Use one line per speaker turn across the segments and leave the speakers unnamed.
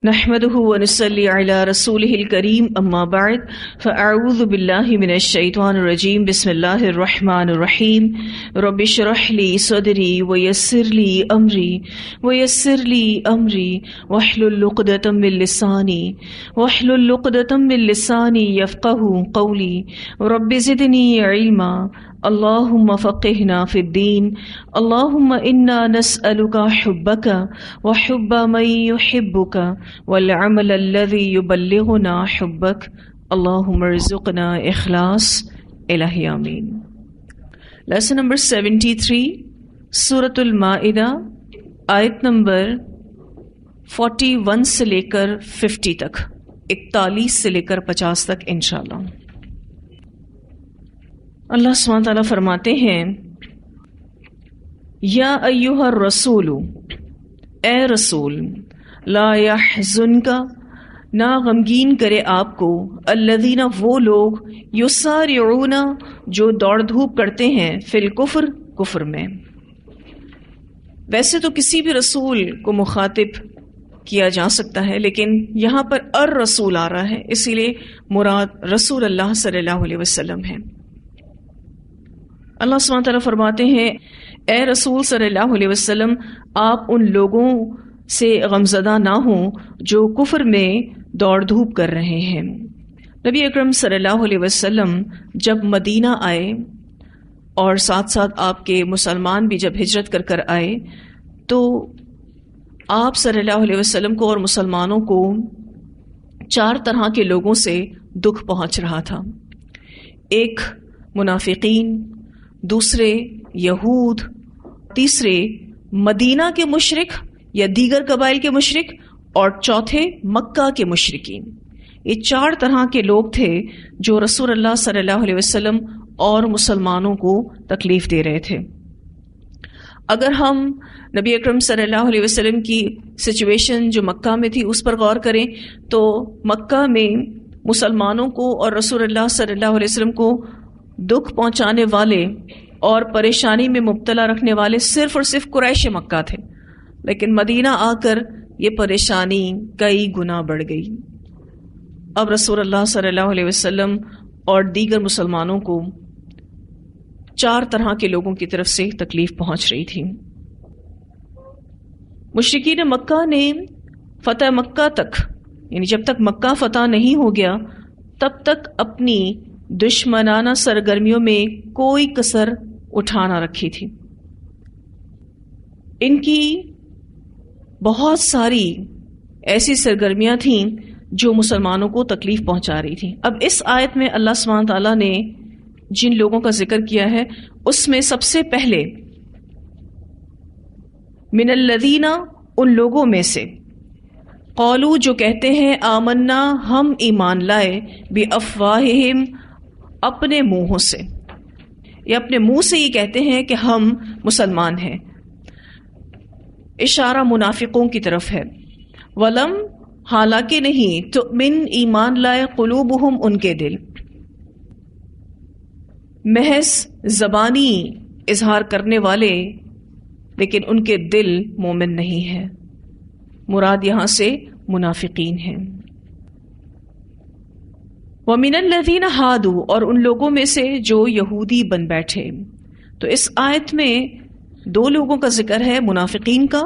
نحمده ونصلي على رسوله الكريم اما بعد فاعوذ بالله من الشيطان الرجيم بسم الله الرحمن الرحيم رب اشرح لي صدري ويسر لي امري واحلل عقدة من لساني يفقهوا قولي رب زدني علما اللهم فقهنا في الدين اللهم إنا نسألك حبك وحب من يحبك والعمل الذي يبلغنا حبك اللهم ارزقنا إخلاص الہی آمین۔ لیسن نمبر 73 سورۃ المائدہ آیت نمبر 41 سے لے کر 50 تک، 41 سے لے کر 50 تک انشاءاللہ۔ اللہ سبحانہ تعالیٰ فرماتے ہیں یا ایھا الرسول، اے رسول، لا یحزنک، نہ غمگین کرے آپ کو، الذین، وہ لوگ، یسارعون، جو دوڑ دھوپ کرتے ہیں، فی الکفر، کفر میں۔ ویسے تو کسی بھی رسول کو مخاطب کیا جا سکتا ہے، لیکن یہاں پر الرسول آ رہا ہے، اسی لیے مراد رسول اللہ صلی اللہ علیہ وسلم ہے۔ اللہ سبحانہ تعالیٰ فرماتے ہیں اے رسول صلی اللہ علیہ وسلم، آپ ان لوگوں سے غمزدہ نہ ہوں جو کفر میں دوڑ دھوپ کر رہے ہیں۔ نبی اکرم صلی اللہ علیہ وسلم جب مدینہ آئے اور ساتھ ساتھ آپ کے مسلمان بھی جب ہجرت کر کر آئے تو آپ صلی اللہ علیہ وسلم کو اور مسلمانوں کو 4 طرح کے لوگوں سے دکھ پہنچ رہا تھا۔ ایک منافقین، دوسرے یہود، تیسرے مدینہ کے مشرک یا دیگر قبائل کے مشرک، اور چوتھے مکہ کے مشرکین۔ یہ 4 طرح کے لوگ تھے جو رسول اللہ صلی اللہ علیہ وسلم اور مسلمانوں کو تکلیف دے رہے تھے۔ اگر ہم نبی اکرم صلی اللہ علیہ وسلم کی سچویشن جو مکہ میں تھی اس پر غور کریں تو مکہ میں مسلمانوں کو اور رسول اللہ صلی اللہ علیہ وسلم کو دکھ پہنچانے والے اور پریشانی میں مبتلا رکھنے والے صرف اور صرف قریش مکہ تھے، لیکن مدینہ آ کر یہ پریشانی کئی گنا بڑھ گئی۔ اب رسول اللہ صلی اللہ علیہ وسلم اور دیگر مسلمانوں کو 4 طرح کے لوگوں کی طرف سے تکلیف پہنچ رہی تھی۔ مشرکین مکہ نے فتح مکہ تک، یعنی جب تک مکہ فتح نہیں ہو گیا تب تک اپنی دشمنانہ سرگرمیوں میں کوئی کسر اٹھا نہ رکھی تھی۔ ان کی بہت ساری ایسی سرگرمیاں تھیں جو مسلمانوں کو تکلیف پہنچا رہی تھیں۔ اب اس آیت میں اللہ سبحانہ تعالیٰ نے جن لوگوں کا ذکر کیا ہے اس میں سب سے پہلے من الذین، ان لوگوں میں سے، قالوا، جو کہتے ہیں، آمنا، ہم ایمان لائے، بافواہہم، اپنے منہوں سے، یا اپنے منہ سے یہ کہتے ہیں کہ ہم مسلمان ہیں، اشارہ منافقوں کی طرف ہے۔ ولم، حالانکہ نہیں، تؤمن، ایمان لائے، قلوبہم، ان کے دل، محض زبانی اظہار کرنے والے لیکن ان کے دل مومن نہیں ہے۔ مراد یہاں سے منافقین ہیں۔ وَمِنَ الَّذِينَ هَادُوا، اور ان لوگوں میں سے جو یہودی بن بیٹھے۔ تو اس آیت میں 2 لوگوں کا ذکر ہے، منافقین کا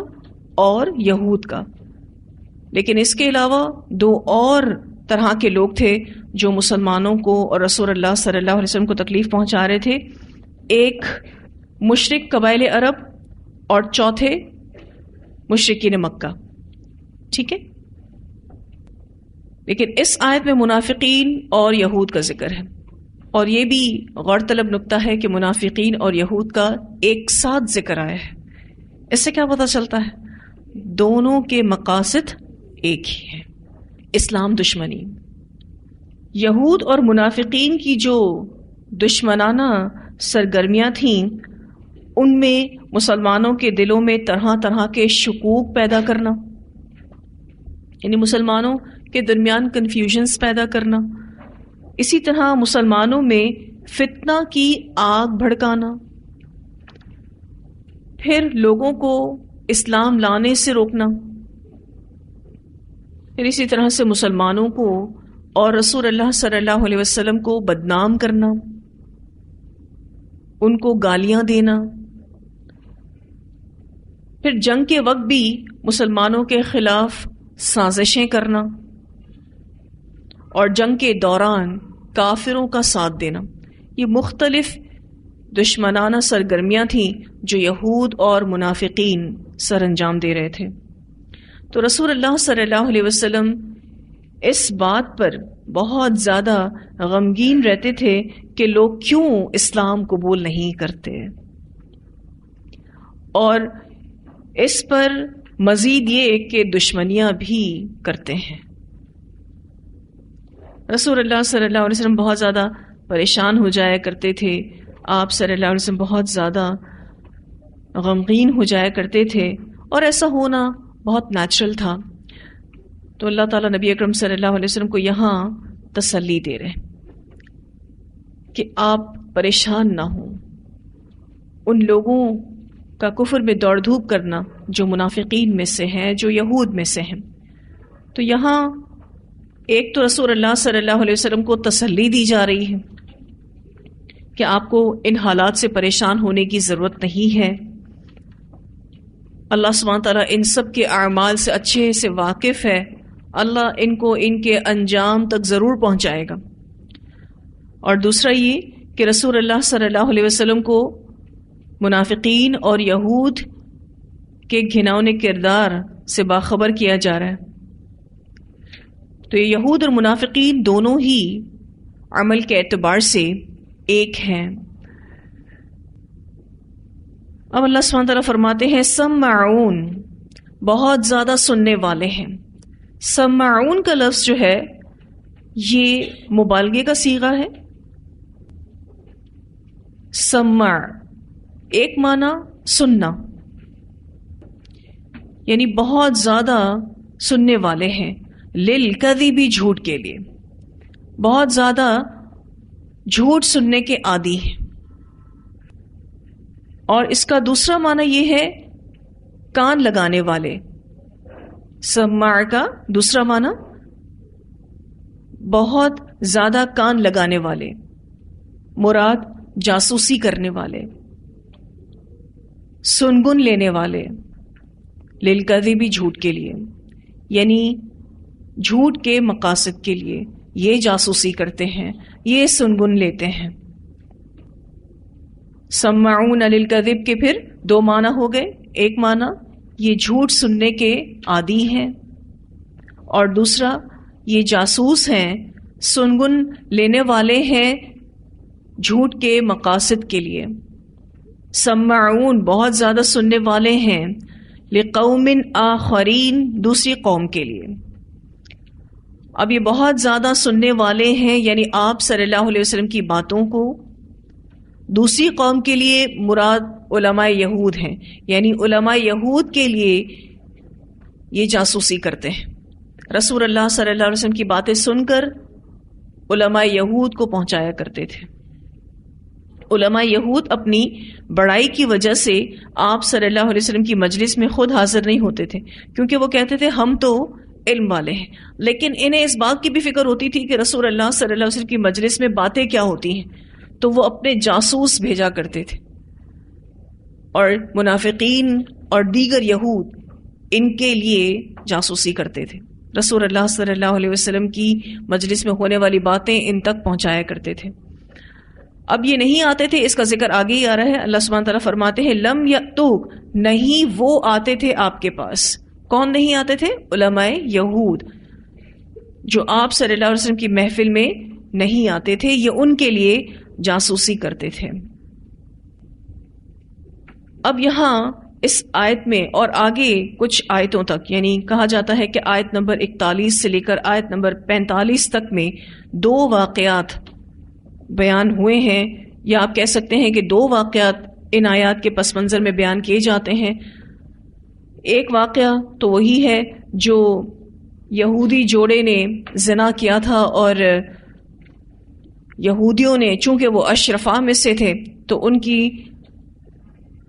اور یہود کا، لیکن اس کے علاوہ 2 اور طرح کے لوگ تھے جو مسلمانوں کو اور رسول اللہ صلی اللہ علیہ وسلم کو تکلیف پہنچا رہے تھے۔ ایک مشرک قبائل عرب اور چوتھے مشرکین مکہ، ٹھیک ہے؟ لیکن اس آیت میں منافقین اور یہود کا ذکر ہے، اور یہ بھی غور طلب نکتہ ہے کہ منافقین اور یہود کا ایک ساتھ ذکر آیا ہے۔ اس سے کیا پتہ چلتا ہے؟ دونوں کے مقاصد ایک ہی ہیں، اسلام دشمنی۔ یہود اور منافقین کی جو دشمنانہ سرگرمیاں تھیں ان میں مسلمانوں کے دلوں میں طرح طرح کے شکوک پیدا کرنا، یعنی مسلمانوں کے درمیان کنفیوژنز پیدا کرنا، اسی طرح مسلمانوں میں فتنہ کی آگ بھڑکانا، پھر لوگوں کو اسلام لانے سے روکنا، پھر اسی طرح سے مسلمانوں کو اور رسول اللہ صلی اللہ علیہ وسلم کو بدنام کرنا، ان کو گالیاں دینا، پھر جنگ کے وقت بھی مسلمانوں کے خلاف سازشیں کرنا، اور جنگ کے دوران کافروں کا ساتھ دینا. یہ مختلف دشمنانہ سرگرمیاں تھیں جو یہود اور منافقین سر انجام دے رہے تھے. تو رسول اللہ صلی اللہ علیہ وسلم اس بات پر بہت زیادہ غمگین رہتے تھے کہ لوگ کیوں اسلام قبول نہیں کرتے، اور اس پر مزید یہ کہ دشمنیاں بھی کرتے ہیں. رسول اللہ صلی اللہ علیہ وسلم بہت زیادہ پریشان ہو جایا کرتے تھے. آپ صلی اللہ علیہ وسلم بہت زیادہ غمگین ہو جایا کرتے تھے، اور ایسا ہونا بہت نیچرل تھا. تو اللہ تعالیٰ نبی اکرم صلی اللہ علیہ وسلم کو یہاں تسلی دے رہے کہ آپ پریشان نہ ہوں. ان لوگوں کا کفر میں دوڑ دھوپ کرنا جو منافقین میں سے ہیں، جو یہود میں سے ہیں، تو یہاں ایک تو رسول اللہ صلی اللہ علیہ وسلم کو تسلی دی جا رہی ہے کہ آپ کو ان حالات سے پریشان ہونے کی ضرورت نہیں ہے. اللہ سبحانہ تعالیٰ ان سب کے اعمال سے اچھے سے واقف ہے. اللہ ان کو ان کے انجام تک ضرور پہنچائے گا. اور دوسرا یہ کہ رسول اللہ صلی اللہ علیہ وسلم کو منافقین اور یہود کے گھناؤنے کردار سے باخبر کیا جا رہا ہے. تو یہ یہود اور منافقین دونوں ہی عمل کے اعتبار سے ایک ہیں. اب اللہ سبحانہ تعالیٰ فرماتے ہیں سمعون، بہت زیادہ سننے والے ہیں. سمعون کا لفظ جو ہے یہ مبالغے کا صیغہ ہے. سمع ایک معنی سننا، یعنی بہت زیادہ سننے والے ہیں. للکذب جھوٹ کے لیے، بہت زیادہ جھوٹ سننے کے عادی ہیں. اور اس کا دوسرا معنی یہ ہے کان لگانے والے. سماع کا دوسرا معنی بہت زیادہ کان لگانے والے، مراد جاسوسی کرنے والے، سنگن لینے والے. للکذب جھوٹ کے لیے، یعنی جھوٹ کے مقاصد کے لیے یہ جاسوسی کرتے ہیں، یہ سنگن لیتے ہیں. سمعون للکذب کے پھر دو معنی ہو گئے. ایک معنی یہ جھوٹ سننے کے عادی ہیں، اور دوسرا یہ جاسوس ہیں، سنگن لینے والے ہیں جھوٹ کے مقاصد کے لیے. سمعون بہت زیادہ سننے والے ہیں، لقوم آخرین دوسری قوم کے لیے. اب یہ بہت زیادہ سننے والے ہیں یعنی آپ صلی اللہ علیہ وسلم کی باتوں کو دوسری قوم کے لیے مراد علماء یہود ہیں، یعنی علماء یہود کے لیے یہ جاسوسی کرتے ہیں. رسول اللہ صلی اللہ علیہ وسلم کی باتیں سن کر علماء یہود کو پہنچایا کرتے تھے. علماء یہود اپنی بڑائی کی وجہ سے آپ صلی اللہ علیہ وسلم کی مجلس میں خود حاضر نہیں ہوتے تھے، کیونکہ وہ کہتے تھے ہم تو علم والے ہیں. لیکن انہیں اس بات کی بھی فکر ہوتی تھی کہ رسول اللہ صلی اللہ علیہ وسلم کی مجلس میں باتیں کیا ہوتی ہیں، تو وہ اپنے جاسوس بھیجا کرتے تھے. اور منافقین اور دیگر یہود ان کے لیے جاسوسی کرتے تھے. رسول اللہ صلی اللہ علیہ وسلم کی مجلس میں ہونے والی باتیں ان تک پہنچایا کرتے تھے. اب یہ نہیں آتے تھے، اس کا ذکر آگے ہی آ رہا ہے. اللہ سبحانہ تعالیٰ فرماتے ہیں لم یأتوک، نہیں وہ آتے تھے آپ کے پاس. کون نہیں آتے تھے؟ علماء یہود، جو آپ صلی اللہ علیہ وسلم کی محفل میں نہیں آتے تھے، یہ ان کے لیے جاسوسی کرتے تھے. اب یہاں اس آیت میں اور آگے کچھ آیتوں تک، یعنی کہا جاتا ہے کہ آیت نمبر 41 سے لے کر آیت نمبر 45 تک میں دو واقعات بیان ہوئے ہیں، یا آپ کہہ سکتے ہیں کہ دو واقعات ان آیات کے پس منظر میں بیان کیے جاتے ہیں. ایک واقعہ تو وہی ہے جو یہودی جوڑے نے زنا کیا تھا، اور یہودیوں نے چونکہ وہ اشرفاء میں سے تھے تو ان کی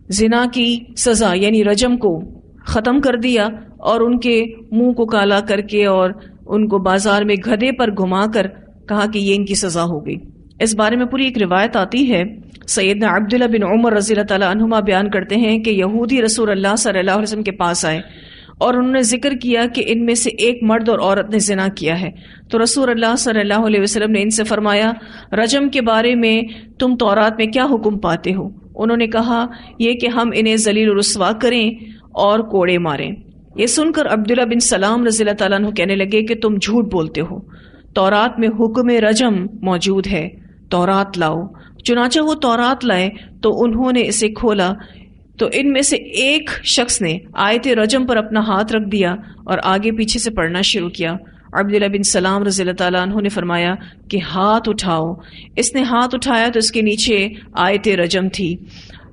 زنا کی سزا یعنی رجم کو ختم کر دیا، اور ان کے منہ کو کالا کر کے اور ان کو بازار میں گدھے پر گھما کر کہا کہ یہ ان کی سزا ہو گئی۔ اس بارے میں پوری ایک روایت آتی ہے، سیدنا عبداللہ بن عمر رضی اللہ تعالیٰ عنہما بیان کرتے ہیں کہ یہودی رسول اللہ صلی اللہ علیہ وسلم کے پاس آئے اور انہوں نے ذکر کیا کہ ان میں سے ایک مرد اور عورت نے زنا کیا ہے، تو رسول اللہ صلی اللہ علیہ وسلم نے ان سے فرمایا رجم کے بارے میں تم تورات میں کیا حکم پاتے ہو؟ انہوں نے کہا یہ کہ ہم انہیں ذلیل و رسوا کریں اور کوڑے ماریں۔ یہ سن کر عبداللہ بن سلام رضی اللہ تعالیٰ عنہ کہنے لگے کہ تم جھوٹ بولتے ہو، تورات میں حکم رجم موجود ہے، تورات لاؤ۔ چنانچہ وہ تورات لائے تو انہوں نے اسے کھولا تو ان میں سے ایک شخص نے آیت رجم پر اپنا ہاتھ رکھ دیا اور آگے پیچھے سے پڑھنا شروع کیا۔ عبداللہ بن سلام رضی اللہ تعالیٰ عنہ نے فرمایا کہ ہاتھ اٹھاؤ۔ اس نے ہاتھ اٹھایا تو اس کے نیچے آیت رجم تھی۔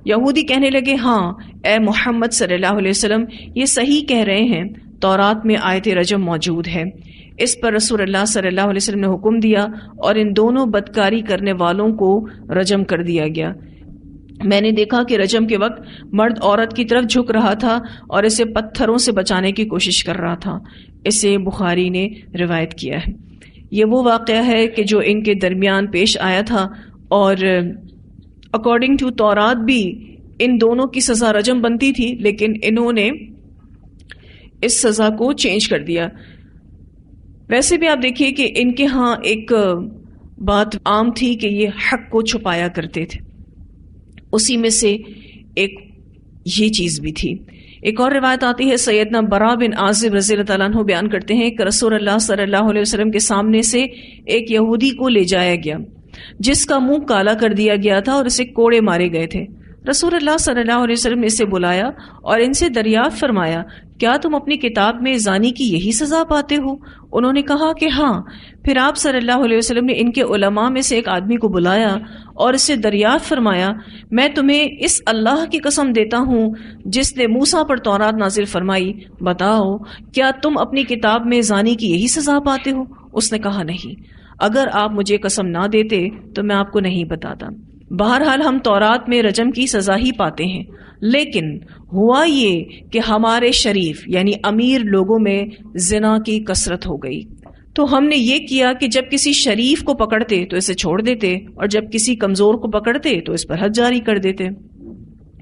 یہودی کہنے لگے ہاں اے محمد صلی اللہ علیہ وسلم، یہ صحیح کہہ رہے ہیں، تورات میں آیت رجم موجود ہے۔ اس پر رسول اللہ صلی اللہ علیہ وسلم نے حکم دیا اور ان دونوں بدکاری کرنے والوں کو رجم کر دیا گیا۔ میں نے دیکھا کہ رجم کے وقت مرد عورت کی طرف جھک رہا تھا اور اسے پتھروں سے بچانے کی کوشش کر رہا تھا۔ اسے بخاری نے روایت کیا ہے۔ یہ وہ واقعہ ہے کہ جو ان کے درمیان پیش آیا تھا، اور اکارڈنگ ٹو تورات بھی ان دونوں کی سزا رجم بنتی تھی، لیکن انہوں نے اس سزا کو چینج کر دیا۔ ویسے بھی آپ دیکھیے کہ ان کے ہاں ایک بات عام تھی کہ یہ حق کو چھپایا کرتے تھے، اسی میں سے ایک یہ چیز بھی تھی۔ ایک اور روایت آتی ہے، سیدنا برا بن عازب رضی اللہ تعالیٰ عنہ بیان کرتے ہیں کہ رسول اللہ صلی اللہ علیہ وسلم کے سامنے سے ایک یہودی کو لے جایا گیا جس کا منہ کالا کر دیا گیا تھا اور اسے کوڑے مارے گئے تھے۔ رسول اللہ صلی اللہ علیہ وسلم نے اسے بلایا اور ان سے دریافت فرمایا کیا تم اپنی کتاب میں زانی کی یہی سزا پاتے ہو؟ انہوں نے کہا کہ ہاں۔ پھر آپ صلی اللہ علیہ وسلم نے ان کے علماء میں سے ایک آدمی کو بلایا اور اس سے دریافت فرمایا میں تمہیں اس اللہ کی قسم دیتا ہوں جس نے موسیٰ پر تورات نازل فرمائی، بتاؤ کیا تم اپنی کتاب میں زانی کی یہی سزا پاتے ہو؟ اس نے کہا نہیں، اگر آپ مجھے قسم نہ دیتے تو میں آپ کو نہیں بتاتا۔ بہرحال ہم تورات میں رجم کی سزا ہی پاتے ہیں، لیکن ہوا یہ کہ ہمارے شریف یعنی امیر لوگوں میں زنا کی کثرت ہو گئی، تو ہم نے یہ کیا کہ جب کسی شریف کو پکڑتے تو اسے چھوڑ دیتے اور جب کسی کمزور کو پکڑتے تو اس پر حد جاری کر دیتے۔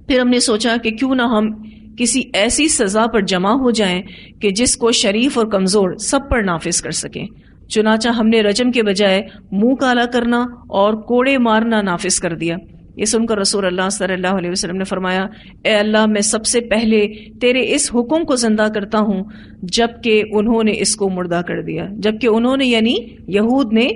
پھر ہم نے سوچا کہ کیوں نہ ہم کسی ایسی سزا پر جمع ہو جائیں کہ جس کو شریف اور کمزور سب پر نافذ کر سکیں۔ چنانچہ ہم نے رجم کے بجائے منہ کالا کرنا اور کوڑے مارنا نافذ کر دیا۔ یہ سن کر رسول اللہ صلی اللہ علیہ وسلم نے فرمایا اے اللہ، میں سب سے پہلے تیرے اس حکم کو زندہ کرتا ہوں جبکہ انہوں نے اس کو مردہ کر دیا، جبکہ انہوں نے یعنی یہود نے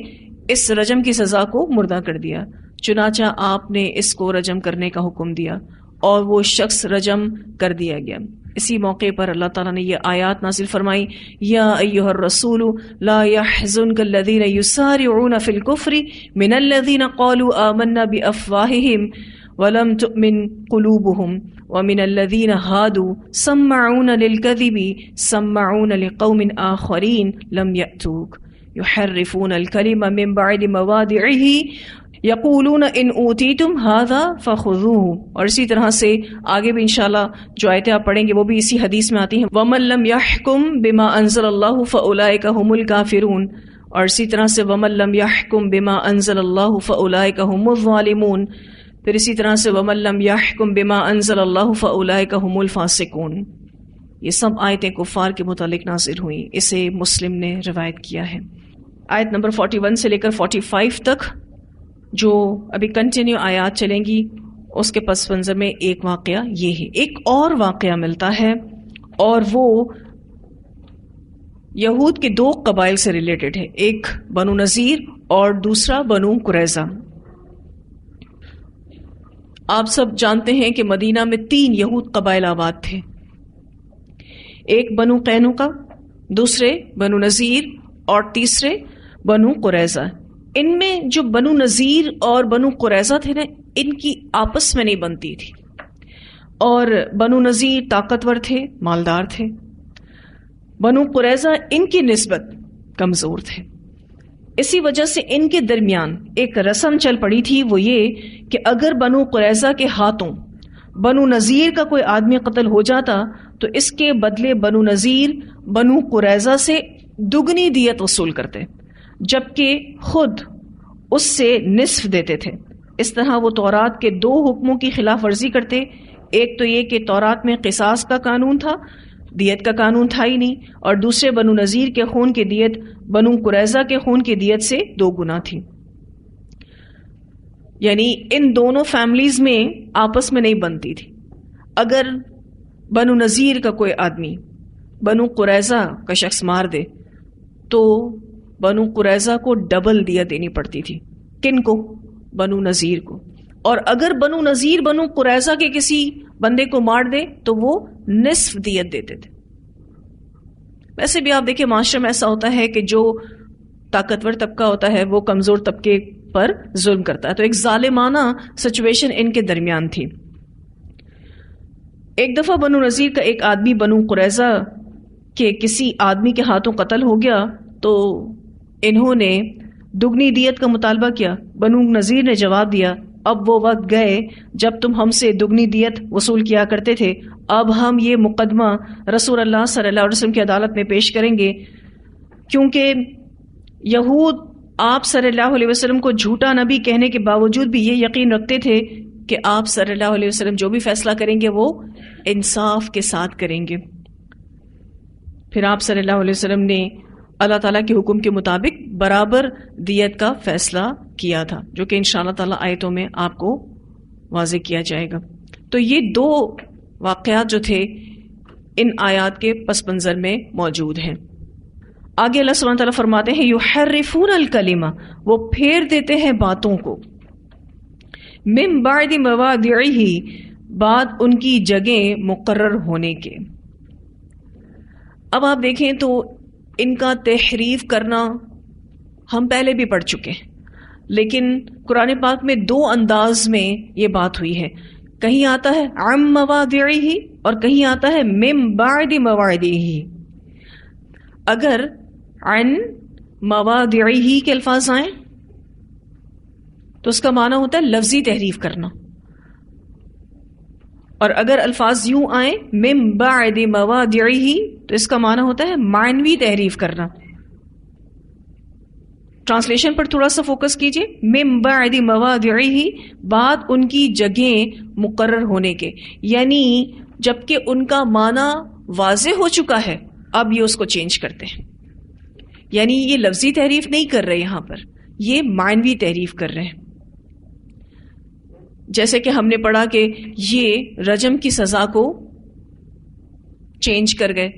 اس رجم کی سزا کو مردہ کر دیا۔ چنانچہ آپ نے اس کو رجم کرنے کا حکم دیا اور وہ شخص رجم کر دیا گیا۔ اسی موقع پر اللہ تعالیٰ نے یہ آیات نازل فرمائی، یا ایھا الرسول لا يحزنک الذین یسارعون فی الکفر من الذین قالوا آمنا بافواہہم ولم تؤمن قلوبهم ومن الذین ہادوا سماعون للکذب سماعون لقوم آخرین لم یأتوک یحرفون الکلم من بعد مواضعہ یقولون ان اوتیتم ھذا فخذوہ۔ اور اسی طرح سے آگے بھی انشاءاللہ جو آیتیں آپ پڑھیں گے وہ بھی اسی حدیث میں آتی ہیں، وَمَن لَّمْ يَحْكُم بِمَا أَنزَلَ اللَّهُ فَأُولَٰئِكَ هُمُ الْكَافِرُونَ۔ اور اسی طرح سے وَمَن لَّمْ يَحْكُم بِمَا أَنزَلَ اللَّهُ فَأُولَٰئِكَ هُمُ الظَّالِمُونَ۔ پھر اسی طرح سے وَمَن لَّمْ يَحْكُم بِمَا أَنزَلَ اللَّهُ فَأُولَٰئِكَ هُمُ الْفَاسِقُونَ۔ یہ سب آیتیں کفار کے متعلق نازل ہوئیں، اسے مسلم نے روایت کیا ہے۔ آیت نمبر 41 سے لے کر 45 تک جو ابھی کنٹینیو آیات چلیں گی، اس کے پس منظر میں ایک واقعہ یہ ہے۔ ایک اور واقعہ ملتا ہے اور وہ یہود کے دو قبائل سے ریلیٹڈ ہے، ایک بنو نذیر اور دوسرا بنو قریظہ۔ آپ سب جانتے ہیں کہ مدینہ میں 3 یہود قبائل آباد تھے، ایک بنو قینقاع، دوسرے بنو نذیر اور تیسرے بنو قریظہ۔ ان میں جو بنو نذیر اور بنو قریظہ تھے نا، ان کی آپس میں نہیں بنتی تھی، اور بنو نذیر طاقتور تھے، مالدار تھے، بنو قریظہ ان کی نسبت کمزور تھے۔ اسی وجہ سے ان کے درمیان ایک رسم چل پڑی تھی، وہ یہ کہ اگر بنو قریظہ کے ہاتھوں بنو نذیر کا کوئی آدمی قتل ہو جاتا تو اس کے بدلے بنو نذیر بنو قریظہ سے دگنی دیت وصول کرتے، جبکہ خود اس سے نصف دیتے تھے۔ اس طرح وہ تورات کے 2 حکموں کی خلاف ورزی کرتے، ایک تو یہ کہ تورات میں قصاص کا قانون تھا، دیت کا قانون تھا ہی نہیں، اور دوسرے بنو نذیر کے خون کی دیت بنو قریظہ کے خون کی دیت سے 2 گنا تھی۔ یعنی ان دونوں فیملیز میں آپس میں نہیں بنتی تھی۔ اگر بنو نذیر کا کوئی آدمی بنو قریظہ کا شخص مار دے تو بنو قریظہ کو ڈبل دیت دینی پڑتی تھی۔ کن کو؟ بنو نذیر کو۔ اور اگر بنو نذیر بنو قریظہ کے کسی بندے کو مار دے تو وہ نصف دیت دیتے تھے۔ ویسے بھی آپ دیکھیں معاشرے میں ایسا ہوتا ہے کہ جو طاقتور طبقہ ہوتا ہے وہ کمزور طبقے پر ظلم کرتا ہے، تو ایک ظالمانہ سچویشن ان کے درمیان تھی۔ ایک دفعہ بنو نذیر کا ایک آدمی بنو قریظہ کے کسی آدمی کے ہاتھوں قتل ہو گیا تو انہوں نے دگنی دیت کا مطالبہ کیا۔ بنو نذیر نے جواب دیا، اب وہ وقت گئے جب تم ہم سے دگنی دیت وصول کیا کرتے تھے، اب ہم یہ مقدمہ رسول اللہ صلی اللہ علیہ وسلم کی عدالت میں پیش کریں گے، کیونکہ یہود آپ صلی اللہ علیہ وسلم کو جھوٹا نبی کہنے کے باوجود بھی یہ یقین رکھتے تھے کہ آپ صلی اللہ علیہ وسلم جو بھی فیصلہ کریں گے وہ انصاف کے ساتھ کریں گے۔ پھر آپ صلی اللہ علیہ وسلم نے اللہ تعالیٰ کے حکم کے مطابق برابر دیت کا فیصلہ کیا تھا، جو کہ انشاءاللہ تعالیٰ آیتوں میں آپ کو واضح کیا جائے گا۔ تو یہ 2 واقعات جو تھے ان آیات کے پس منظر میں موجود ہیں۔ آگے اللہ سبحانہ تعالیٰ فرماتے ہیں یحرفون الکلمہ، وہ پھیر دیتے ہیں باتوں کو، من بعد مواضعہ، بعد ان کی جگہیں مقرر ہونے کے۔ اب آپ دیکھیں تو ان کا تحریف کرنا ہم پہلے بھی پڑھ چکے ہیں، لیکن قرآن پاک میں 2 انداز میں یہ بات ہوئی ہے۔ کہیں آتا ہے عن مواضعہ اور کہیں آتا ہے من بعد مواضعہ۔ اگر عن مواضعہ کے الفاظ آئیں تو اس کا معنی ہوتا ہے لفظی تحریف کرنا، اور اگر الفاظ یوں آئیں من بعد مواضعہ تو اس کا معنی ہوتا ہے معنوی تحریف کرنا۔ ٹرانسلیشن پر تھوڑا سا فوکس کیجئے، من بعد مواضعہ، بعد ان کی جگہیں مقرر ہونے کے، یعنی جبکہ ان کا معنی واضح ہو چکا ہے اب یہ اس کو چینج کرتے ہیں۔ یعنی یہ لفظی تحریف نہیں کر رہے، یہاں پر یہ معنوی تحریف کر رہے ہیں۔ جیسے کہ ہم نے پڑھا کہ یہ رجم کی سزا کو چینج کر گئے،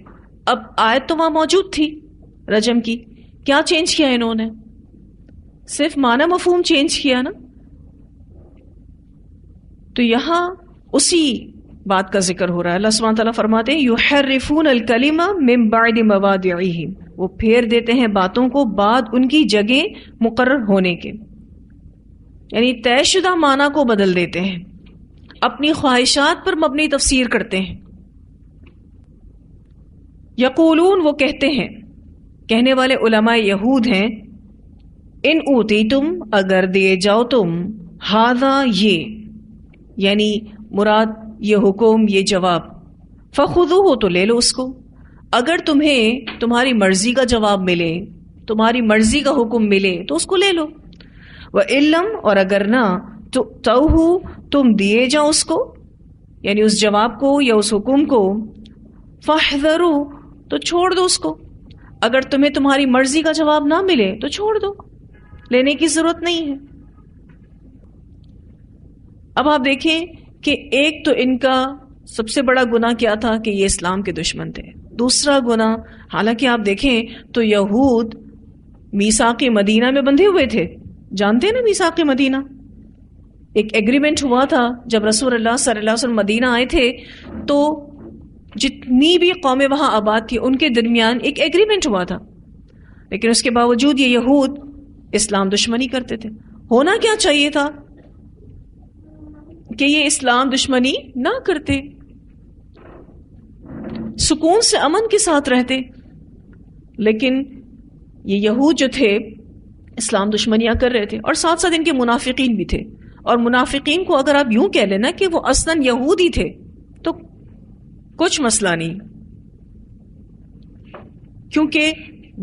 اب آیت تو وہاں موجود تھی رجم کی، کیا چینج کیا انہوں نے؟ صرف معنی مفہوم چینج کیا نا۔ تو یہاں اسی بات کا ذکر ہو رہا ہے۔ اللہ سبحانہ تعالیٰ فرماتے ہیں یحرفون الکلمہ من بعد مواضعہ، وہ پھیر دیتے ہیں باتوں کو بعد ان کی جگہ مقرر ہونے کے، یعنی طے شدہ معنی کو بدل دیتے ہیں، اپنی خواہشات پر مبنی تفسیر کرتے ہیں۔ یقولون، وہ کہتے ہیں، کہنے والے علماء یہود ہیں، ان اوتیتم، اگر دیے جاؤ تم، ھذا، یہ، یعنی مراد یہ حکم، یہ جواب، فخذوہ، تو لے لو اس کو۔ اگر تمہیں تمہاری مرضی کا جواب ملے، تمہاری مرضی کا حکم ملے تو اس کو لے لو۔ وَإِلَّمْ، اور اگر نہ تُؤْتَوْهُ، تم دیے جاؤ اس کو، یعنی اس جواب کو یا اس حکم کو، فَاحْذَرُوا، تو چھوڑ دو اس کو۔ اگر تمہیں تمہاری مرضی کا جواب نہ ملے تو چھوڑ دو، لینے کی ضرورت نہیں ہے۔ اب آپ دیکھیں کہ ایک تو ان کا سب سے بڑا گناہ کیا تھا کہ یہ اسلام کے دشمن تھے۔ دوسرا گناہ، حالانکہ آپ دیکھیں تو یہود میثاق مدینہ میں بندھے ہوئے تھے، جانتے ہیں نا میثاق مدینہ، ایک ایگریمنٹ ہوا تھا جب رسول اللہ صلی اللہ علیہ وسلم مدینہ آئے تھے تو جتنی بھی قومیں وہاں آباد تھی ان کے درمیان ایک ایگریمنٹ ہوا تھا، لیکن اس کے باوجود یہ یہود اسلام دشمنی کرتے تھے۔ ہونا کیا چاہیے تھا کہ یہ اسلام دشمنی نہ کرتے، سکون سے امن کے ساتھ رہتے، لیکن یہ یہود جو تھے اسلام دشمنیاں کر رہے تھے، اور ساتھ ساتھ ان کے منافقین بھی تھے۔ اور منافقین کو اگر آپ یوں کہہ لینا کہ وہ اصلاً یہودی تھے تو کچھ مسئلہ نہیں، کیونکہ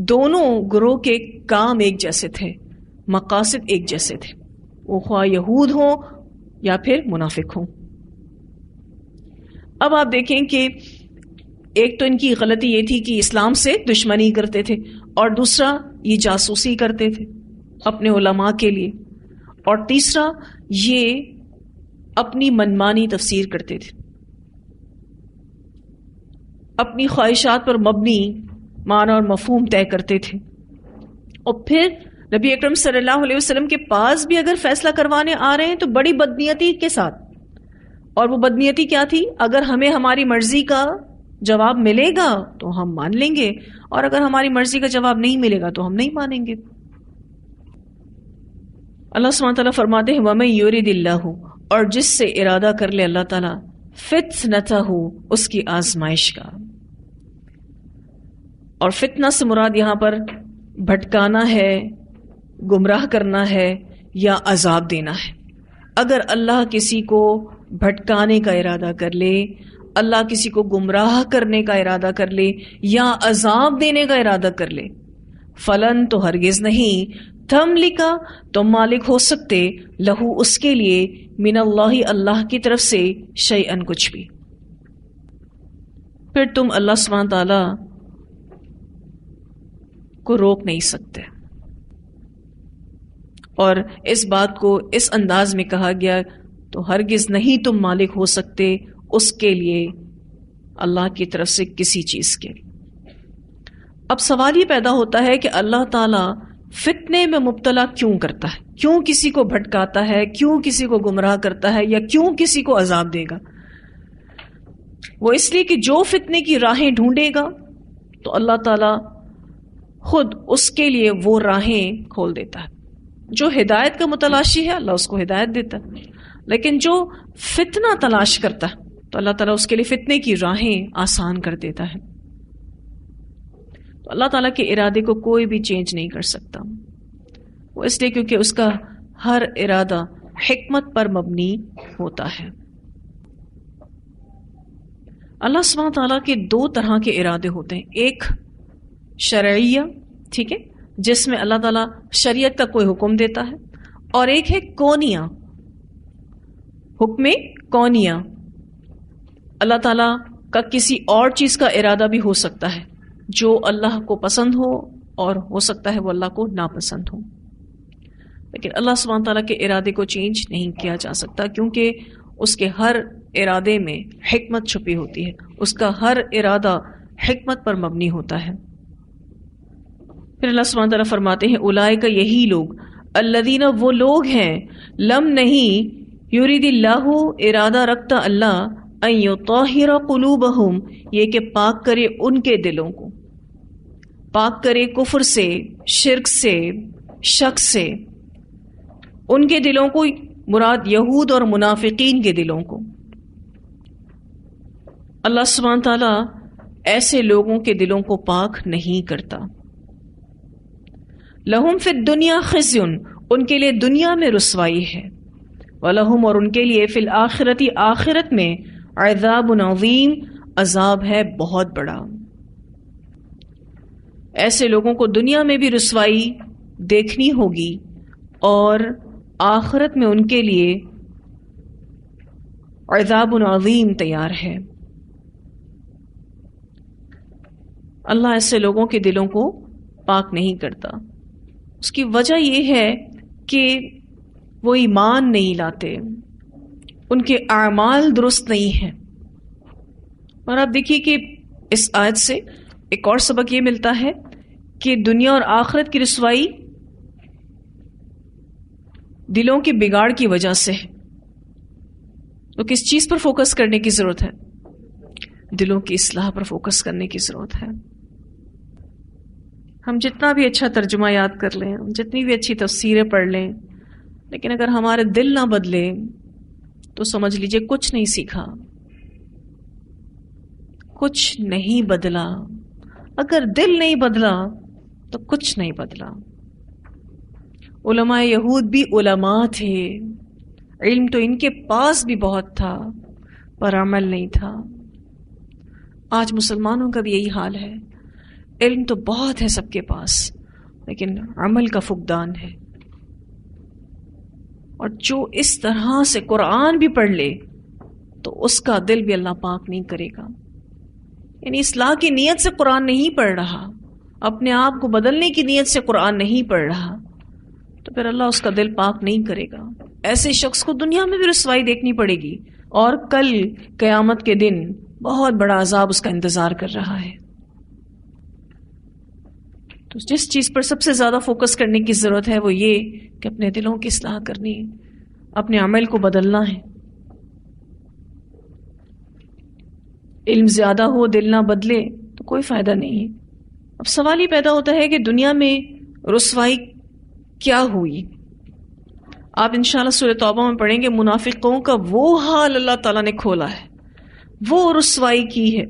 دونوں گروہ کے کام ایک جیسے تھے، مقاصد ایک جیسے تھے، وہ خواہ یہود ہوں یا پھر منافق ہوں۔ اب آپ دیکھیں کہ ایک تو ان کی غلطی یہ تھی کہ اسلام سے دشمنی کرتے تھے، اور دوسرا یہ جاسوسی کرتے تھے اپنے علماء کے لیے، اور تیسرا یہ اپنی منمانی تفسیر کرتے تھے، اپنی خواہشات پر مبنی معنی اور مفہوم طے کرتے تھے۔ اور پھر نبی اکرم صلی اللہ علیہ وسلم کے پاس بھی اگر فیصلہ کروانے آ رہے ہیں تو بڑی بدنیتی کے ساتھ، اور وہ بدنیتی کیا تھی؟ اگر ہمیں ہماری مرضی کا جواب ملے گا تو ہم مان لیں گے، اور اگر ہماری مرضی کا جواب نہیں ملے گا تو ہم نہیں مانیں گے۔ اللہ سبحانہ وتعالیٰ فرماتے ہیں وَمَن يُرِدِ اللَّهُ، اور جس سے ارادہ کر لے اللہ تعالیٰ، فِتْنَتَهُ، اس کی آزمائش کا۔ اور فتنہ سے مراد یہاں پر بھٹکانا ہے، گمراہ کرنا ہے، یا عذاب دینا ہے۔ اگر اللہ کسی کو بھٹکانے کا ارادہ کر لے، اللہ کسی کو گمراہ کرنے کا ارادہ کر لے، یا عذاب دینے کا ارادہ کر لے، فلن، تو ہرگز نہیں، تملکا، تم مالک ہو سکتے، لہو، اس کے لیے، من اللہ، اللہ کی طرف سے، شیئن، کچھ بھی۔ پھر تم اللہ سبحانہ تعالی کو روک نہیں سکتے۔ اور اس بات کو اس انداز میں کہا گیا تو ہرگز نہیں تم مالک ہو سکتے اس کے لیے، اللہ کی طرف سے، کسی چیز کے۔ اب سوال یہ پیدا ہوتا ہے کہ اللہ تعالیٰ فتنے میں مبتلا کیوں کرتا ہے؟ کیوں کسی کو بھٹکاتا ہے؟ کیوں کسی کو گمراہ کرتا ہے؟ یا کیوں کسی کو عذاب دے گا؟ وہ اس لیے کہ جو فتنے کی راہیں ڈھونڈے گا تو اللہ تعالیٰ خود اس کے لیے وہ راہیں کھول دیتا ہے۔ جو ہدایت کا متلاشی ہے اللہ اس کو ہدایت دیتا ہے، لیکن جو فتنہ تلاش کرتا ہے تو اللہ تعالیٰ اس کے لیے فتنے کی راہیں آسان کر دیتا ہے۔ تو اللہ تعالیٰ کے ارادے کو کوئی بھی چینج نہیں کر سکتا، وہ اس لیے کیونکہ اس کا ہر ارادہ حکمت پر مبنی ہوتا ہے۔ اللہ سبحانہ تعالیٰ کے دو طرح کے ارادے ہوتے ہیں، ایک شرعیہ، ٹھیک ہے، جس میں اللہ تعالیٰ شریعت کا کوئی حکم دیتا ہے، اور ایک ہے کونیہ، حکم کونیہ۔ اللہ تعالیٰ کا کسی اور چیز کا ارادہ بھی ہو سکتا ہے جو اللہ کو پسند ہو، اور ہو سکتا ہے وہ اللہ کو ناپسند ہو، لیکن اللہ سبحانہ تعالیٰ کے ارادے کو چینج نہیں کیا جا سکتا، کیونکہ اس کے ہر ارادے میں حکمت چھپی ہوتی ہے، اس کا ہر ارادہ حکمت پر مبنی ہوتا ہے۔ پھر اللہ سبحانہ تعالیٰ فرماتے ہیں اولئک، یہی لوگ، الذین، وہ لوگ ہیں، لم، نہیں، یرید اللہ، ارادہ رکھتا اللہ، ان یطہر قلوبہم، یہ کہ پاک کرے ان کے دلوں کو، پاک کرے کفر سے، شرک سے، شک سے، ان کے دلوں کو، مراد یہود اور منافقین کے دلوں کو۔ اللہ سبحانہ تعالیٰ ایسے لوگوں کے دلوں کو پاک نہیں کرتا۔ لہم فی الدنیا خزی، ان کے لیے دنیا میں رسوائی ہے، ولہم، اور ان کے لیے فی الآخرۃ، آخرت میں، عذاب عظیم، عذاب ہے بہت بڑا۔ ایسے لوگوں کو دنیا میں بھی رسوائی دیکھنی ہوگی، اور آخرت میں ان کے لیے عذاب عظیم تیار ہے۔ اللہ ایسے لوگوں کے دلوں کو پاک نہیں کرتا۔ اس کی وجہ یہ ہے کہ وہ ایمان نہیں لاتے، ان کے اعمال درست نہیں ہیں۔ اور آپ دیکھیے کہ اس آیت سے ایک اور سبق یہ ملتا ہے کہ دنیا اور آخرت کی رسوائی دلوں کے بگاڑ کی وجہ سے ہے۔ تو کس چیز پر فوکس کرنے کی ضرورت ہے؟ دلوں کی اصلاح پر فوکس کرنے کی ضرورت ہے۔ ہم جتنا بھی اچھا ترجمہ یاد کر لیں، جتنی بھی اچھی تفسیریں پڑھ لیں، لیکن اگر ہمارے دل نہ بدلے تو سمجھ لیجئے کچھ نہیں سیکھا، کچھ نہیں بدلا۔ اگر دل نہیں بدلا تو کچھ نہیں بدلا۔ علماء یہود بھی علماء تھے، علم تو ان کے پاس بھی بہت تھا، پر عمل نہیں تھا۔ آج مسلمانوں کا بھی یہی حال ہے. علم تو بہت ہے سب کے پاس، لیکن عمل کا فقدان ہے. اور جو اس طرح سے قرآن بھی پڑھ لے تو اس کا دل بھی اللہ پاک نہیں کرے گا. یعنی اصلاح کی نیت سے قرآن نہیں پڑھ رہا، اپنے آپ کو بدلنے کی نیت سے قرآن نہیں پڑھ رہا، تو پھر اللہ اس کا دل پاک نہیں کرے گا. ایسے شخص کو دنیا میں بھی رسوائی دیکھنی پڑے گی، اور کل قیامت کے دن بہت بڑا عذاب اس کا انتظار کر رہا ہے. تو جس چیز پر سب سے زیادہ فوکس کرنے کی ضرورت ہے وہ یہ کہ اپنے دلوں کی اصلاح کرنی ہے، اپنے عمل کو بدلنا ہے. علم زیادہ ہو دل نہ بدلے تو کوئی فائدہ نہیں ہے. اب سوال ہی پیدا ہوتا ہے کہ دنیا میں رسوائی کیا ہوئی. آپ انشاءاللہ سورہ توبہ میں پڑھیں گے منافقوں کا وہ حال اللہ تعالیٰ نے کھولا ہے، وہ رسوائی کی ہے.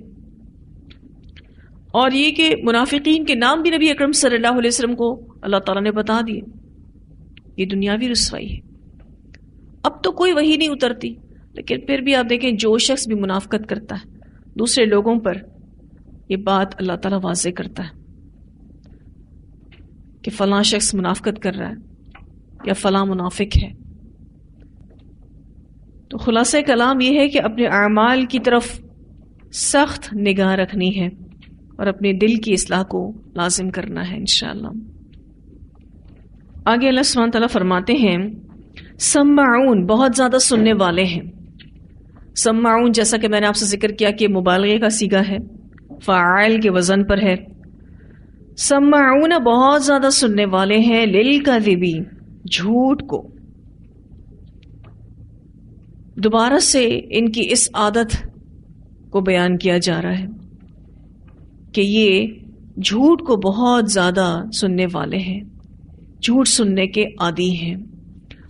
اور یہ کہ منافقین کے نام بھی نبی اکرم صلی اللہ علیہ وسلم کو اللہ تعالیٰ نے بتا دیے. یہ دنیاوی رسوائی ہے. اب تو کوئی وحی نہیں اترتی، لیکن پھر بھی آپ دیکھیں جو شخص بھی منافقت کرتا ہے دوسرے لوگوں پر، یہ بات اللہ تعالیٰ واضح کرتا ہے کہ فلاں شخص منافقت کر رہا ہے یا فلاں منافق ہے. تو خلاصہ کلام یہ ہے کہ اپنے اعمال کی طرف سخت نگاہ رکھنی ہے اور اپنے دل کی اصلاح کو لازم کرنا ہے انشاءاللہ. آگے اللہ سبحانہ تعالیٰ فرماتے ہیں سماعون، بہت زیادہ سننے والے ہیں. سماعون جیسا کہ میں نے آپ سے ذکر کیا کہ مبالغے کا صیغہ ہے، فاعل کے وزن پر ہے. سماعون بہت زیادہ سننے والے ہیں، للکذب، جھوٹ کو. دوبارہ سے ان کی اس عادت کو بیان کیا جا رہا ہے کہ یہ جھوٹ کو بہت زیادہ سننے والے ہیں، جھوٹ سننے کے عادی ہیں.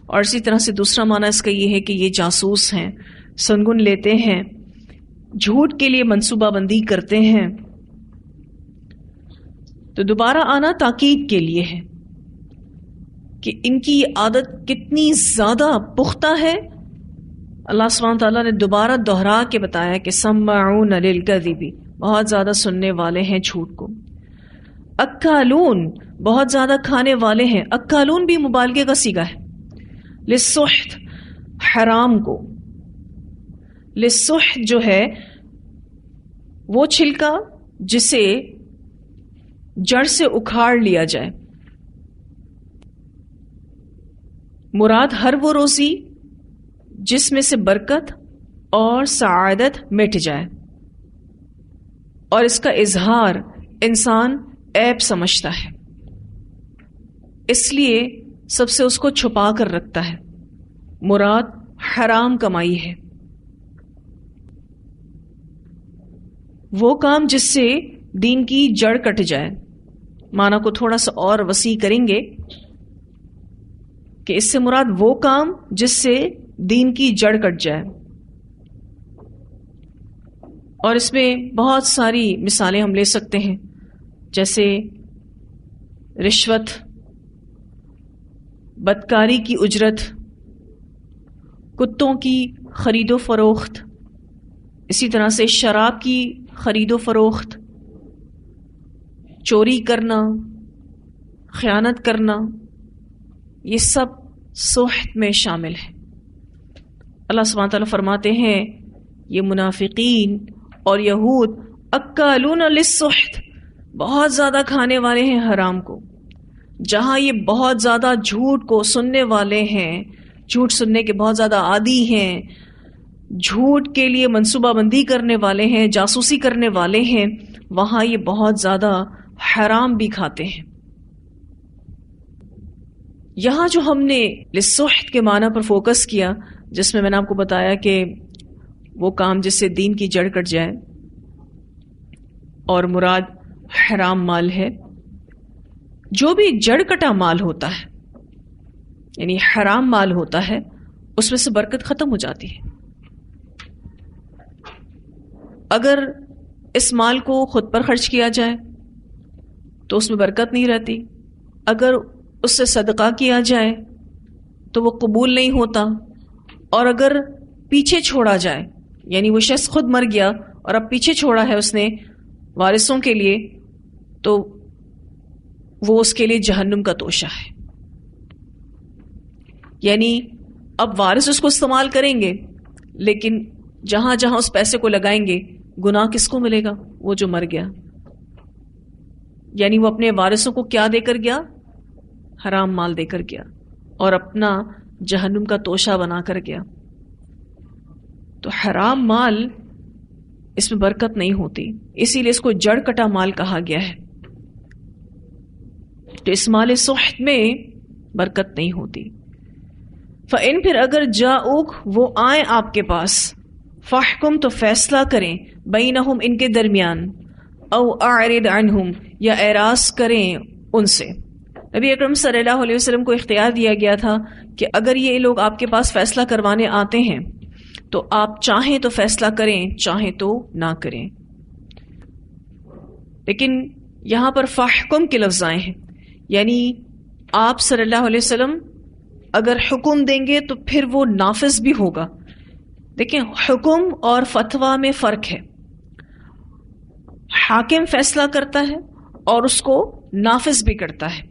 اور اسی طرح سے دوسرا معنی اس کا یہ ہے کہ یہ جاسوس ہیں، سنگن لیتے ہیں، جھوٹ کے لیے منصوبہ بندی کرتے ہیں. تو دوبارہ آنا تاکید کے لیے ہے کہ ان کی عادت کتنی زیادہ پختہ ہے. اللہ سبحانہ تعالیٰ نے دوبارہ دہرا کے بتایا کہ سماعون للکذب، بہت زیادہ سننے والے ہیں جھوٹ کو. اکالون، بہت زیادہ کھانے والے ہیں. اکالون بھی مبالغے کا صیغہ ہے. للسحت، حرام کو. للسحت جو ہے وہ چھلکا جسے جڑ سے اکھاڑ لیا جائے. مراد ہر وہ روزی جس میں سے برکت اور سعادت مٹ جائے اور اس کا اظہار انسان عیب سمجھتا ہے، اس لیے سب سے اس کو چھپا کر رکھتا ہے. مراد حرام کمائی ہے، وہ کام جس سے دین کی جڑ کٹ جائے. معنی کو تھوڑا سا اور وسیع کریں گے کہ اس سے مراد وہ کام جس سے دین کی جڑ کٹ جائے. اور اس میں بہت ساری مثالیں ہم لے سکتے ہیں، جیسے رشوت، بدکاری کی اجرت، کتوں کی خرید و فروخت، اسی طرح سے شراب کی خرید و فروخت، چوری کرنا، خیانت کرنا، یہ سب سحت میں شامل ہے. اللہ سبحانہ تعالیٰ فرماتے ہیں یہ منافقین اور یہود اکالون للسحت، بہت زیادہ کھانے والے ہیں حرام کو. جہاں یہ بہت زیادہ جھوٹ کو سننے والے ہیں، جھوٹ سننے کے بہت زیادہ عادی ہیں، جھوٹ کے لیے منصوبہ بندی کرنے والے ہیں، جاسوسی کرنے والے ہیں، وہاں یہ بہت زیادہ حرام بھی کھاتے ہیں. یہاں جو ہم نے للسحت کے معنی پر فوکس کیا، جس میں نے آپ کو بتایا کہ وہ کام جس سے دین کی جڑ کٹ جائے، اور مراد حرام مال ہے. جو بھی جڑ کٹا مال ہوتا ہے، یعنی حرام مال ہوتا ہے، اس میں سے برکت ختم ہو جاتی ہے. اگر اس مال کو خود پر خرچ کیا جائے تو اس میں برکت نہیں رہتی. اگر اس سے صدقہ کیا جائے تو وہ قبول نہیں ہوتا. اور اگر پیچھے چھوڑا جائے، یعنی وہ شخص خود مر گیا اور اب پیچھے چھوڑا ہے اس نے وارثوں کے لیے، تو وہ اس کے لیے جہنم کا توشہ ہے. یعنی اب وارث اس کو استعمال کریں گے، لیکن جہاں جہاں اس پیسے کو لگائیں گے گناہ کس کو ملے گا؟ وہ جو مر گیا. یعنی وہ اپنے وارثوں کو کیا دے کر گیا؟ حرام مال دے کر گیا، اور اپنا جہنم کا توشہ بنا کر گیا. تو حرام مال، اس میں برکت نہیں ہوتی، اسی لیے اس کو جڑ کٹا مال کہا گیا ہے. تو اس مال سحت میں برکت نہیں ہوتی. فَإِن پھر اگر جاؤک وہ آئیں آپ کے پاس، فَحْكُم تو فیصلہ کریں، بینہم ان کے درمیان، او اعرض عنہم یا اعراض کریں ان سے. نبی اکرم صلی اللہ علیہ وسلم کو اختیار دیا گیا تھا کہ اگر یہ لوگ آپ کے پاس فیصلہ کروانے آتے ہیں تو آپ چاہیں تو فیصلہ کریں، چاہیں تو نہ کریں. لیکن یہاں پر فَحْكُم کے لفظ آئے ہیں، یعنی آپ صلی اللہ علیہ وسلم اگر حکم دیں گے تو پھر وہ نافذ بھی ہوگا. دیکھیں، حکم اور فتویٰ میں فرق ہے. حاکم فیصلہ کرتا ہے اور اس کو نافذ بھی کرتا ہے،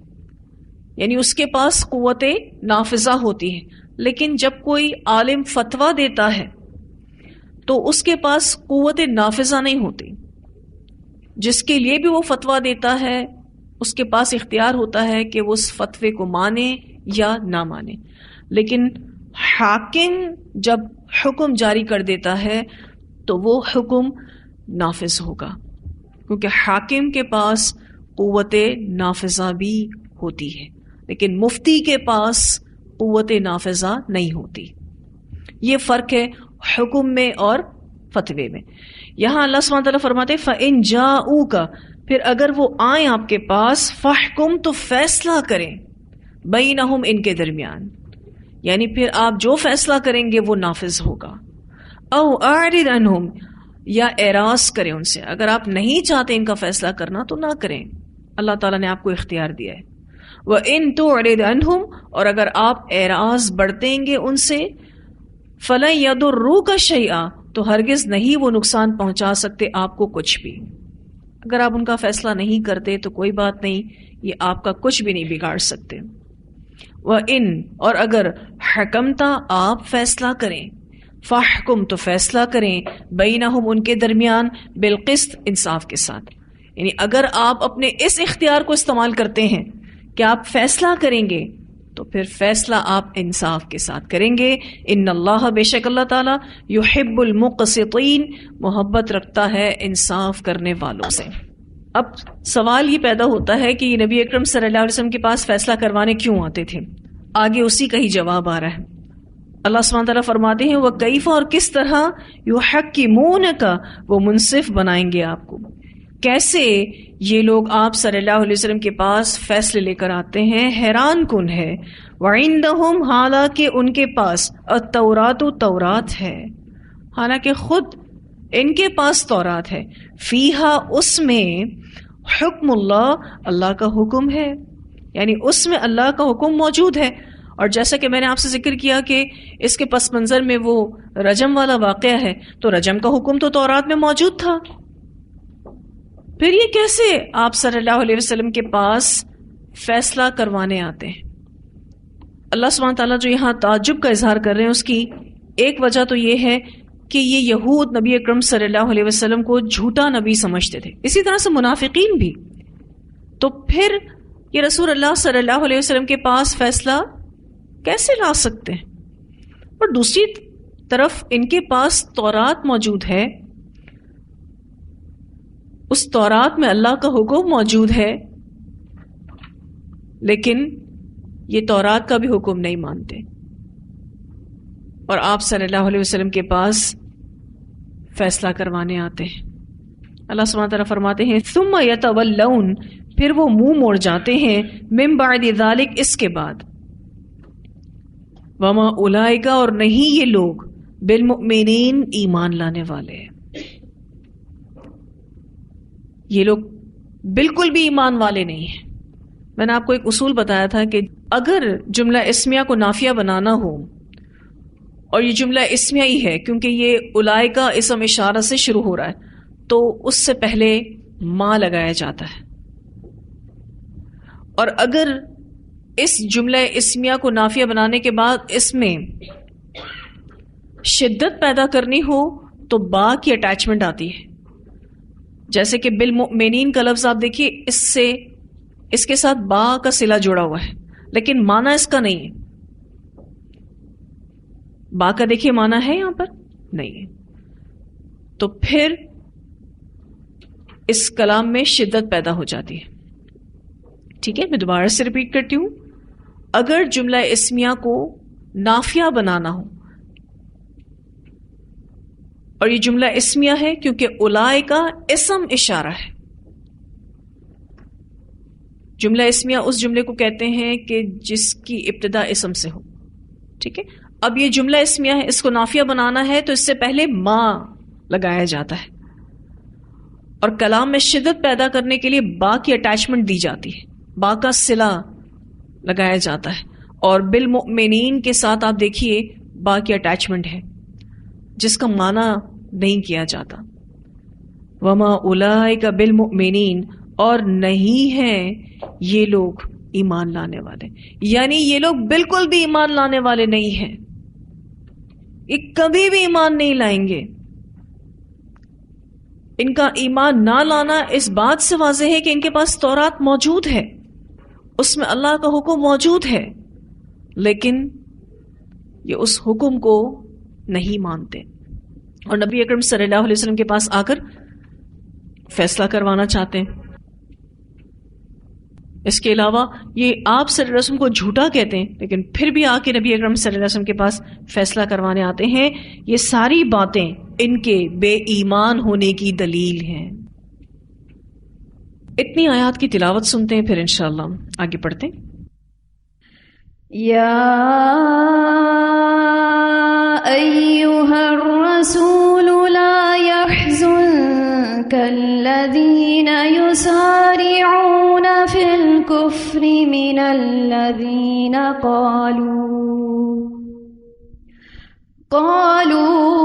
یعنی اس کے پاس قوت نافذہ ہوتی ہے. لیکن جب کوئی عالم فتویٰ دیتا ہے تو اس کے پاس قوت نافذہ نہیں ہوتی. جس کے لیے بھی وہ فتویٰ دیتا ہے اس کے پاس اختیار ہوتا ہے کہ وہ اس فتوے کو مانے یا نہ مانے. لیکن حاکم جب حکم جاری کر دیتا ہے تو وہ حکم نافذ ہوگا، کیونکہ حاکم کے پاس قوت نافذہ بھی ہوتی ہے، لیکن مفتی کے پاس قوت نافذہ نہیں ہوتی. یہ فرق ہے حکم میں اور فتوے میں. یہاں اللہ سبحانہ تعالیٰ فرماتے فَإِن جَاءُوكَ پھر اگر وہ آئیں آپ کے پاس، فَحْكُم تو فیصلہ کریں، بینہم ان کے درمیان، یعنی پھر آپ جو فیصلہ کریں گے وہ نافذ ہوگا. او اعرض عنہم یا اعراض کریں ان سے، اگر آپ نہیں چاہتے ان کا فیصلہ کرنا تو نہ کریں، اللہ تعالیٰ نے آپ کو اختیار دیا ہے. وَإِن تُعْرِضْ عَنْهُمْ اور اگر آپ اعراض برتیں گے ان سے، فَلَن يَضُرُّوكَ شَيْئًا تو ہرگز نہیں وہ نقصان پہنچا سکتے آپ کو کچھ بھی. اگر آپ ان کا فیصلہ نہیں کرتے تو کوئی بات نہیں، یہ آپ کا کچھ بھی نہیں بگاڑ سکتے. وَإِن اور اگر حکمتا آپ فیصلہ کریں، فَحْكُم تو فیصلہ کریں، بینہم ان کے درمیان، بالقسط انصاف کے ساتھ. یعنی اگر آپ اپنے اس اختیار کو استعمال کرتے ہیں کہ آپ فیصلہ کریں گے تو پھر فیصلہ آپ انصاف کے ساتھ کریں گے. ان اللہ بے شک اللہ تعالیٰ یحب المقسطین محبت رکھتا ہے انصاف کرنے والوں سے. اب سوال یہ پیدا ہوتا ہے کہ یہ نبی اکرم صلی اللہ علیہ وسلم کے پاس فیصلہ کروانے کیوں آتے تھے؟ آگے اسی کا ہی جواب آ رہا ہے. اللہ سبحانہ تعالیٰ فرماتے ہیں وَكَيْفَ اور کس طرح يُحَكِّمُونَكَ وہ منصف بنائیں گے آپ کو. کیسے یہ لوگ آپ صلی اللہ علیہ وسلم کے پاس فیصلے لے کر آتے ہیں، حیران کن ہے. وَعِندَهُمْ حالانکہ ان کے پاس التورات تورات ہے، حالانکہ خود ان کے پاس تورات ہے. فیہا اس میں حکم اللہ اللہ کا حکم ہے، یعنی اس میں اللہ کا حکم موجود ہے. اور جیسا کہ میں نے آپ سے ذکر کیا کہ اس کے پس منظر میں وہ رجم والا واقعہ ہے، تو رجم کا حکم تو تورات میں موجود تھا. پھر یہ کیسے آپ صلی اللہ علیہ وسلم کے پاس فیصلہ کروانے آتے ہیں؟ اللہ سبحانہ تعالیٰ جو یہاں تعجب کا اظہار کر رہے ہیں اس کی ایک وجہ تو یہ ہے کہ یہ یہود نبی اکرم صلی اللہ علیہ وسلم کو جھوٹا نبی سمجھتے تھے، اسی طرح سے منافقین بھی. تو پھر یہ رسول اللہ صلی اللہ علیہ وسلم کے پاس فیصلہ کیسے لا سکتے ہیں؟ اور دوسری طرف ان کے پاس تورات موجود ہے، اس تورات میں اللہ کا حکم موجود ہے، لیکن یہ تورات کا بھی حکم نہیں مانتے، اور آپ صلی اللہ علیہ وسلم کے پاس فیصلہ کروانے آتے ہیں. اللہ سبحانہ تعالیٰ فرماتے ہیں ثم یتولون پھر وہ منہ موڑ جاتے ہیں، من بعد ذلک اس کے بعد، وما اولئک اور نہیں یہ لوگ بالمؤمنین ایمان لانے والے ہیں. یہ لوگ بالکل بھی ایمان والے نہیں ہیں. میں نے آپ کو ایک اصول بتایا تھا کہ اگر جملہ اسمیہ کو نافیہ بنانا ہو اور یہ جملہ اسمیہ ہی ہے کیونکہ یہ اولائکا اسم اشارہ سے شروع ہو رہا ہے، تو اس سے پہلے ما لگایا جاتا ہے. اور اگر اس جملہ اسمیہ کو نافیہ بنانے کے بعد اس میں شدت پیدا کرنی ہو تو با کی اٹیچمنٹ آتی ہے. جیسے کہ بالمؤمنین کا لفظ آپ دیکھیے، اس کے ساتھ با کا صلہ جڑا ہوا ہے، لیکن معنی اس کا نہیں ہے. با کا دیکھیے معنی ہے یہاں پر نہیں ہے، تو پھر اس کلام میں شدت پیدا ہو جاتی ہے. ٹھیک ہے، میں دوبارہ سے ریپیٹ کرتی ہوں. اگر جملہ اسمیہ کو نافیہ بنانا ہو، اور یہ جملہ اسمیہ ہے کیونکہ اولائکا اسم اشارہ ہے. جملہ اسمیہ اس جملے کو کہتے ہیں کہ جس کی ابتدا اسم سے ہو. ٹھیک ہے، اب یہ جملہ اسمیہ ہے، اس کو نافیہ بنانا ہے تو اس سے پہلے ما لگایا جاتا ہے، اور کلام میں شدت پیدا کرنے کے لیے با کی اٹیچمنٹ دی جاتی ہے، با کا صلہ لگایا جاتا ہے. اور بالمؤمنین کے ساتھ آپ دیکھیے با کی اٹیچمنٹ ہے جس کا معنی نہیں کیا جاتا. وما اولئک بالمؤمنین، اور نہیں ہیں یہ لوگ ایمان لانے والے، یعنی یہ لوگ بالکل بھی ایمان لانے والے نہیں ہیں، یہ کبھی بھی ایمان نہیں لائیں گے. ان کا ایمان نہ لانا اس بات سے واضح ہے کہ ان کے پاس تورات موجود ہے، اس میں اللہ کا حکم موجود ہے، لیکن یہ اس حکم کو نہیں مانتے اور نبی اکرم صلی اللہ علیہ وسلم کے پاس آ کر فیصلہ کروانا چاہتے ہیں. اس کے علاوہ یہ آپ صلی اللہ علیہ وسلم کو جھوٹا کہتے ہیں، لیکن پھر بھی آ کے نبی اکرم صلی اللہ علیہ وسلم کے پاس فیصلہ کروانے آتے ہیں. یہ ساری باتیں ان کے بے ایمان ہونے کی دلیل ہیں. اتنی آیات کی تلاوت سنتے ہیں، پھر انشاءاللہ آگے پڑھتے ہیں.
یا ایھا الرسول لا يحزنك الذين يسارعون في الكفر من الذين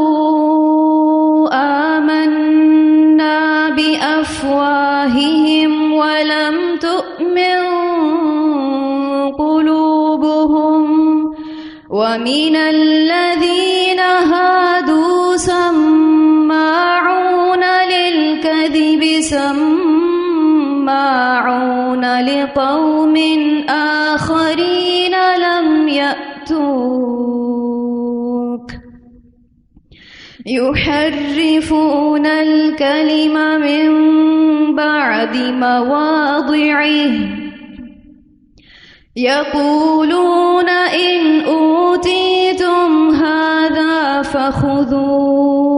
قالوا آمنا بأفواههم ولم تؤمن قلوبهم ومن الذين هادوا سماعون للكذب سماعون لقوم آخرين لم يأتوك يحرفون الكلم من بعد مواضعه يقولون إن أوتيتم هذا فخذوه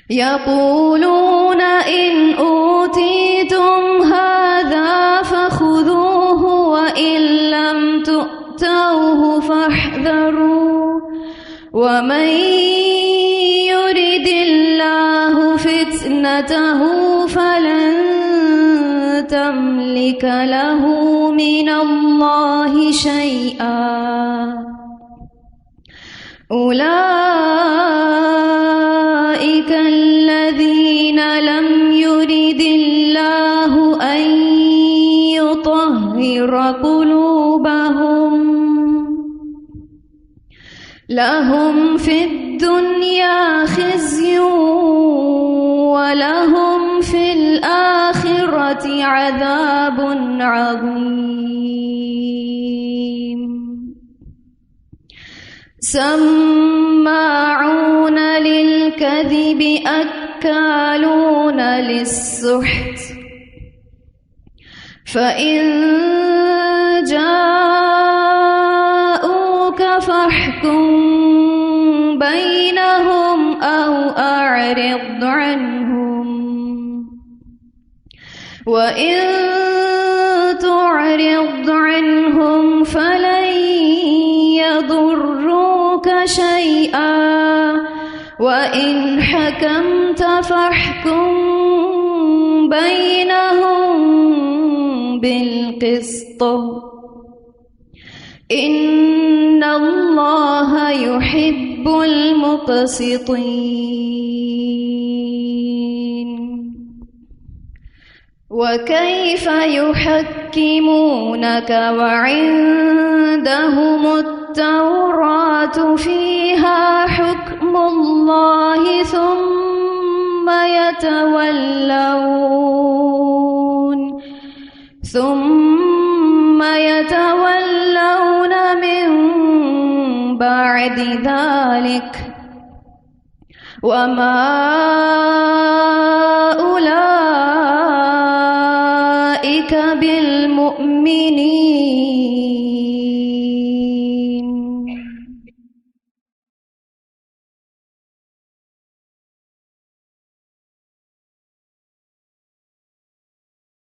يقولون إن أوتيتم هذا فخذوه وإن لم تؤتوه فاحذروا ومن يرد الله فتنته فلن تملك له من الله شيئا أولئك الذين لم يرد الله أن يطهر قلوبهم لهم في الدنيا خزي ولهم في الآخرة عذاب عظيم سماعون للكذب أكالون للسحت فإن جاءوك فاحكم بينهم أو أعرض عنهم وَإِن تُعْرِضْ عَنْهُمْ فَلَن يَضُرُّوكَ شَيْئًا وَإِنْ حَكَمْتَ فَاحْكُم بَيْنَهُم بِالْقِسْطِ إِنَّ اللہ يحب المقسطین. وكيف يحكمونك وعندهم التوراة فيها حكم الله ثم يتولون من بعد ذلك وما أولئك بالمؤمنين.